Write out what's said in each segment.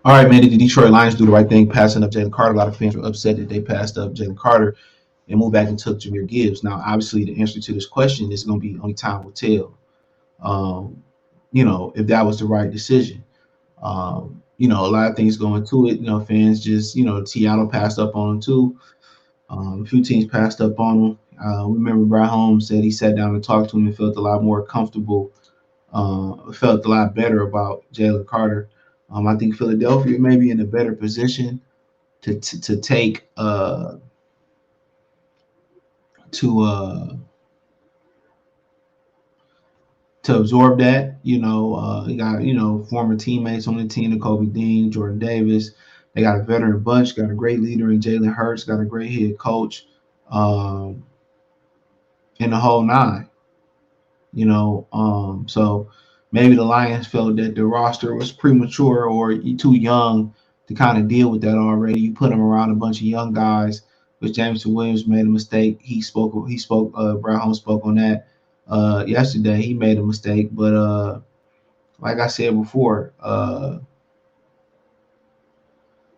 All right, man. Did the Detroit Lions do the right thing passing up Jalen Carter? A lot of fans were upset that they passed up Jalen Carter and moved back and took Jahmyr Gibbs. Now, obviously, the answer to this question is going to be only time will tell. If that was the right decision. A lot of things go into it. Fans just, Seattle passed up on him too. A few teams passed up on him. Remember, Brian Holmes said he sat down and talked to him and felt a lot more comfortable, felt a lot better about Jalen Carter. I think Philadelphia may be in a better position to take to to absorb that. You got former teammates on the team, Kobe Dean, Jordan Davis. They got a veteran bunch, got a great leader in Jalen Hurts, got a great head coach, um, and the whole nine. So maybe the Lions felt that the roster was premature or too young to kind of deal with that already. You put them around a bunch of young guys, which Jameson Williams made a mistake. He spoke. He spoke. Brown Holmes spoke on that yesterday. He made a mistake, but like I said before,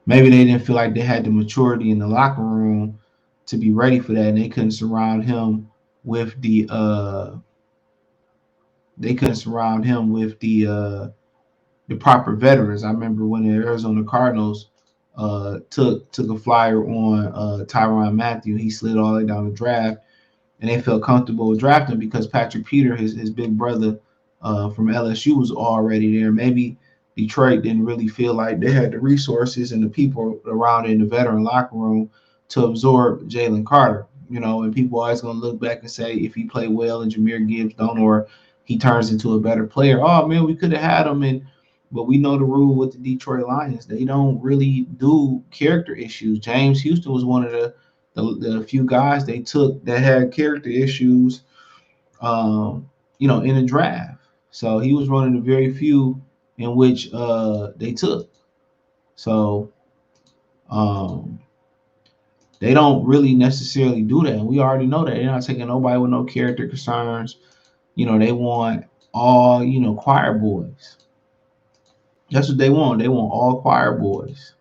maybe they didn't feel like they had the maturity in the locker room to be ready for that, and they couldn't surround him with the proper veterans. I remember when the Arizona Cardinals took a flyer on Tyrann Mathieu. He slid all the way down the draft, and they felt comfortable with drafting because Patrick Peter, his big brother from LSU, was already there. Maybe Detroit didn't really feel like they had the resources and the people around in the veteran locker room to absorb Jalen Carter. And people are always going to look back and say if he played well and Jahmyr Gibbs don't, or he turns into a better player. Oh man, we could have had him, but we know the rule with the Detroit Lions. They don't really do character issues. James Houston was one of the few guys they took that had character issues, in the draft. So he was one of the very few in which they took. So um, they don't really necessarily do that. And we already know that. They're not taking nobody with no character concerns. They want all, choir boys. That's what they want. They want all choir boys.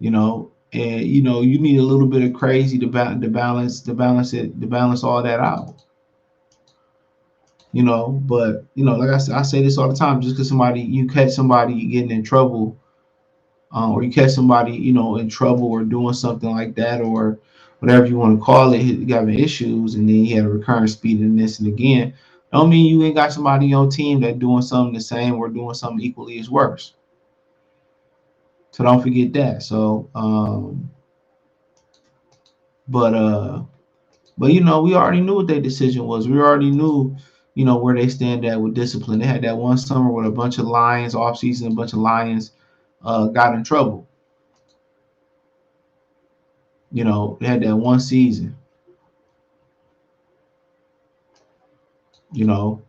And you need a little bit of crazy to balance all that out. But like I say this all the time, just because you catch somebody getting in trouble, or you catch somebody in trouble or doing something like that, or whatever you want to call it, having issues, and then he had a recurrent speed and this and again, don't mean you ain't got somebody on your team that doing something the same or doing something equally as worse. So don't forget that. So but we already knew what their decision was. We already knew, where they stand at with discipline. They had that one summer with a bunch of Lions off season, a bunch of Lions got in trouble. They had that one season, you know,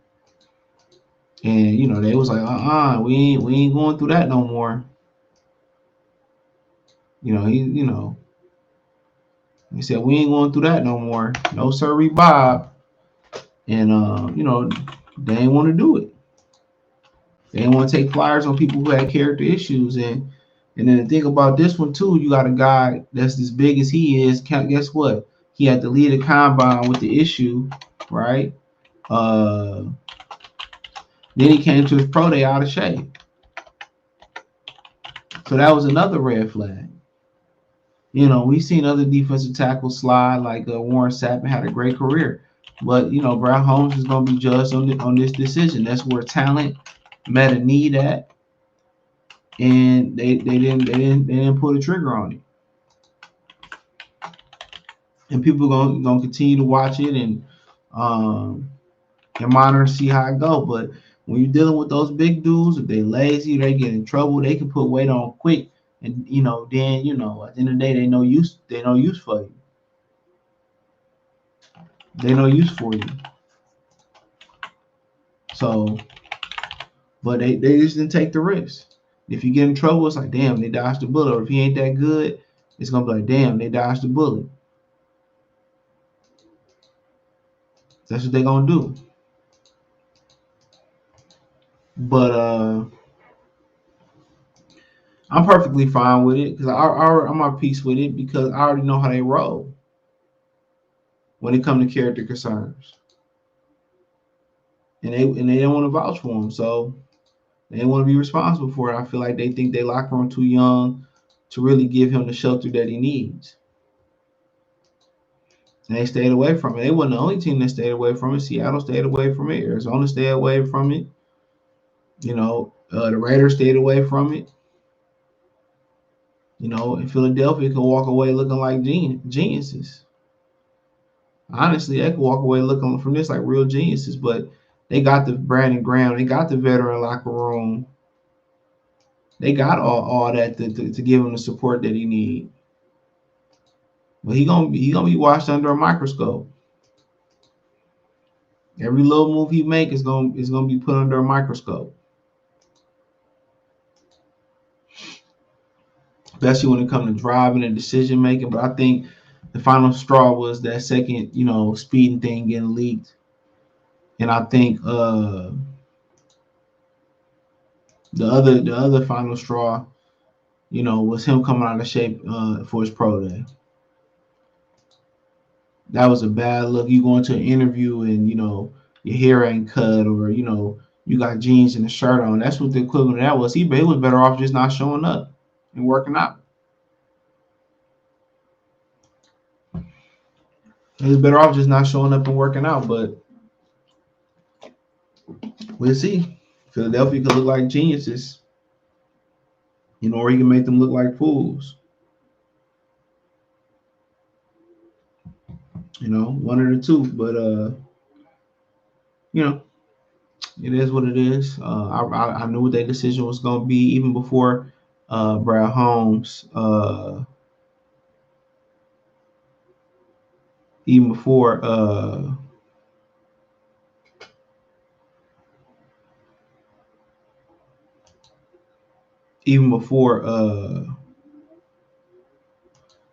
and they was like, we ain't going through that no more. He said we ain't going through that no more. No sir, Bob. And they ain't want to do it. They didn't want to take flyers on people who had character issues. And then the thing about this one too, you got a guy that's as big as he is. Guess what? He had to lead a combine with the issue, right? Uh, then he came to his pro day out of shape. So that was another red flag. We've seen other defensive tackles slide, like Warren Sapp had a great career. But Brown Holmes is going to be judged on this decision. That's where talent met a need at, and they didn't pull the trigger on it. And people gonna continue to watch it um and monitor and see how it go. But when you're dealing with those big dudes, if they lazy, they get in trouble, they can put weight on quick, and then at the end of the day, they no use. They no use for you. They no use for you. So, but they just didn't take the risk. If you get in trouble, it's like, damn, they dodged the bullet. Or if he ain't that good, it's gonna be like, damn, they dodged the bullet. That's what they gonna do. But I'm perfectly fine with it because I'm at peace with it because I already know how they roll when it comes to character concerns, and they don't want to vouch for him, so they don't want to be responsible for it. I feel like they think they locker room too young to really give him the shelter that he needs, and they stayed away from it. They wasn't the only team that stayed away from it. Seattle stayed away from it. Arizona stayed away from it. The Raiders stayed away from it. And Philadelphia can walk away looking like geniuses. Honestly, they could walk away looking from this like real geniuses, but they got the Brandon Graham, they got the veteran locker room, they got all that to give him the support that he need. But he gonna be watched under a microscope. Every little move he make is gonna be put under a microscope, especially when it comes to driving and decision making. But I think the final straw was that second, speeding thing getting leaked, and I think the other final straw, was him coming out of shape for his pro day. That was a bad look. You go into an interview and your hair ain't cut, or you got jeans and a shirt on. That's what the equivalent of that was. He was better off just not showing up and working out. He was better off just not showing up and working out. But we'll see. Philadelphia could look like geniuses, or he can make them look like fools. One of the two. But you know, it is what it is. I knew what their decision was going to be even before Brad Holmes. Even before even before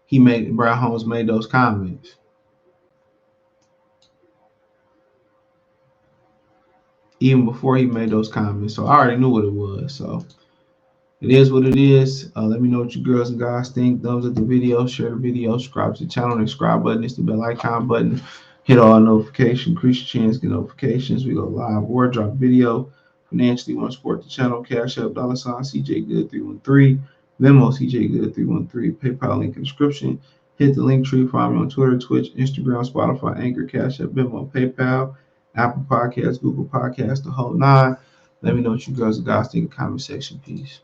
Brad Holmes made those comments. Even before he made those comments, so I already knew what it was. So it is what it is. Let me know what you girls and guys think. Thumbs up the video, share the video, subscribe to the channel. The subscribe button is the bell icon button. Hit all notifications, increase your chance, get notifications. We go live or drop video. Financially, want to support the channel? Cash App, $ CJ Good 313, Venmo CJ Good 313, PayPal link in the description. Hit the link tree. Follow me on Twitter, Twitch, Instagram, Spotify, Anchor, Cash App, Venmo, PayPal, Apple Podcasts, Google Podcasts, the whole nine. Let me know what you girls and guys think in the comment section. Peace.